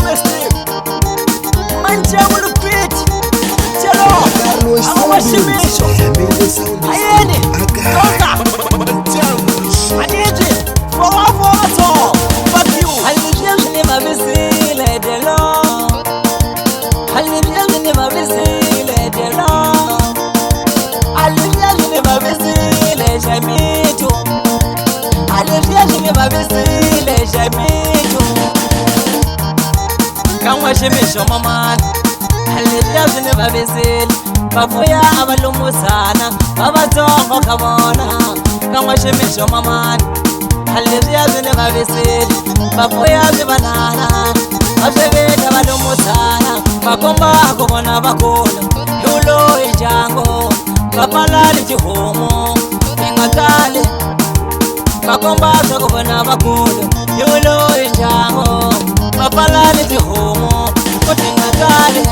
domestic manjamu lupit chelo awashimisho ayeni toka adiji for fuck you halibiyazini mabisile delo halibiyazini mabisile delo halibiyazini mabisile shamitu halibiyazini mabisile shamitu kamwa shimisho mamani halibiyazini mabisile bavuya abalumusana babatongo kabona kamwa shimisho mamani halibiyazini mabisile bavuya zibanana basebeta balumusana bakomba kubona bakona yulo ijango bapalali tihomo ingatale bakomba kubona bakona yulo ijango bapalali tihomo ingatale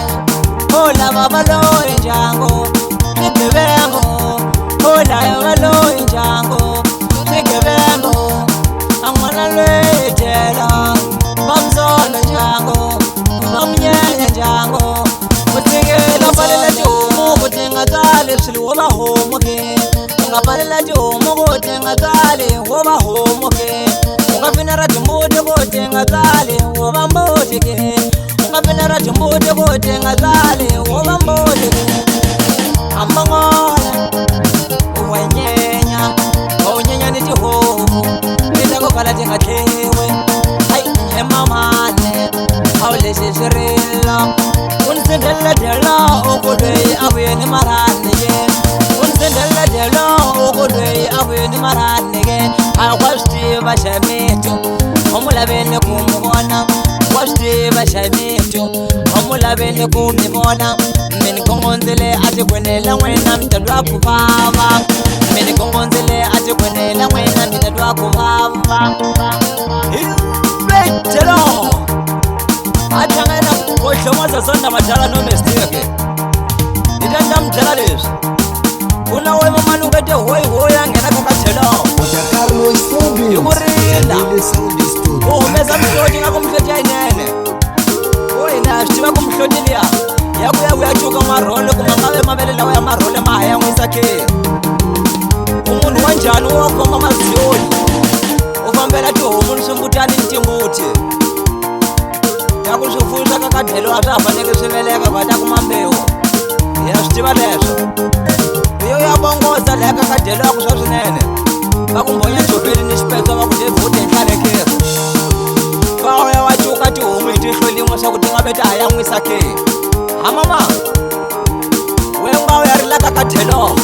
hola babalo ijango tigebengo hola babalo ijango tigebengo amana lwetela bamzona jango bamnyenya jango kutigela balela jomo kutingatale silwoba homo ke ngabalela jomo kutingatale woba homo ke ungafinara jumude kutingatale woba mbode ke ungafinara jumude kutingatale woba mbode ke amangola uwanyenya unyenya ni tihomo ndako kala tingathewe mamane awlese shirilla unsendella dela okodwe abuyeni maranege unsendella dela okodwe abuyeni maranege akwasti bashameto omulabene kumubona kwasti bashameto omulabene kumibona mini kongonzele ati kwenela wena mtadwa kubaba mini kongonzele ati kwenela wena mtadwa kubaba Telo atangena kohlomoza sonda madala no mistake idanda mdala leso una wema manu kade hoy angena kokatelo Carlos Fobia yukurila meza mhloti ngakumhloti ayinene oyina siba kumhlotilia yakuya chuka marole kumangabe mabele lawo ya marole mahaya ngwisakhe umuntu wanjani wokhomba maziyoni ufambela tihomu nisumbutani ntimbuti yakuswifuza kakadhelo aswafaneke swiveleka kwata kumambewu ya switiva leswo iyo ya bongoza leya kakadhelo ya kuswa swinene vakumbonya joveli ni xipetso va kudevhute ntlalekeri vaoya wa cuka tihomu hi tihlolin'we swa ku ti nga ve ta haya n'wisa ke hamama wengwa ya rila kakadhelo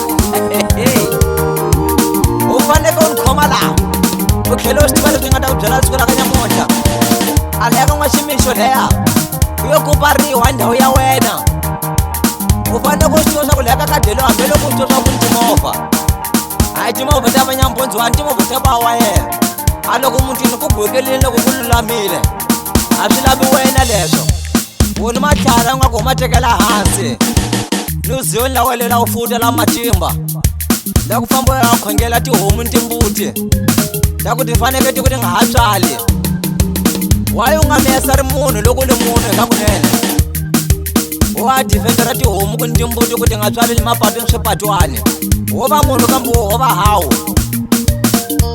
u faneke u ni khoma laha ukhelo switiva leswi nga ta ku byela siku ra ka nyamuntlha aleka n'waximixo leya yo kupariwa ndhawu ya wena u fanele ku swi tiva swa ku leya kakadhelo hambiloko u twa swa ku ni timovha a hi timovha ta vanyampondziwani timovha ta va wa yena a loko mutini ku gwekelile loko ku lulamile a swi lavi wena leswo wuni matlhari nga ku ma tekela hansi luziyoni la welela u futa la matimba la ku famba ya khongela tihomu ni timbuti ta ku ti faneke ti ku ti nga ha tswali wayi u nga mesa ri munhu loko li munhu eka kunene wa difendera tihomu ku ni timbuti ku ti nga tswaleli mapatwini swipatwani wo va munhu kambe wo va hawu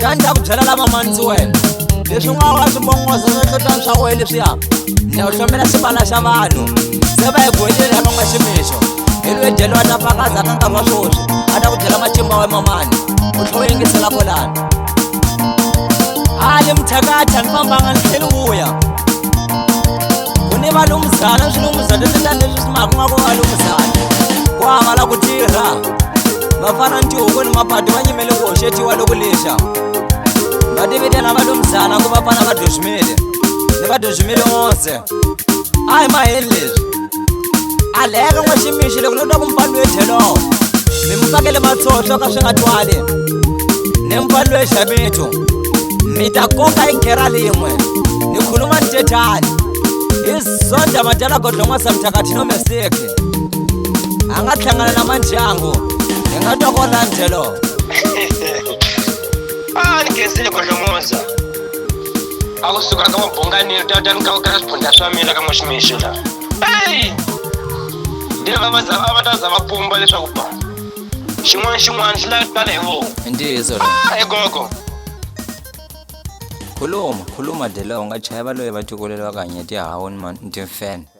tani ta ku byela lama mandzi wena leswi nga wa swibongoza switlotani swa wena leswiya ni wu hlomela xibala xa vanhu se va hi gwelile eka n'waximixo hi loyi dyeliwa ta pakaza ka nkarhi wa swoswi a ta ku byela machimba wa mamani u tlho yingisela polani ali mthakatha ni fambanga ni tlheli wuya ku ni valumuzana swilumuzana leswitani leswi swi maka nga ku valumuzana ku hava la ku tirha va fana ni tihuku ni mapatu va nyimele ku hoxetiwa loko lexa va tivitela valumuzana ku va fana va doximile ni va doximile onse a hi maheli leswi a leka n'waximixi loko ni twa ku mpfalo etlhelo mi mufakele matsotlo ka swi nga twali ni mpfalo examito mi ta koka hi khera limwe ni khuluma ni tetani hi zonda madyala godlo n'wasamthakathi no meseke a nga hlangana na mandyangu hi nga twa kona ndyelo ni kezile godlomoza kusuka ka mabonganiro tatani ka ukara swiphundla swa mina ka n'waximixo la hey va ta pumba leswaku ba xin'wana xi la tala hi vona ntiyiso gogo khuluma dela u nga chaya va loyi va tikuleliwa ka hanya tihawu ni timfene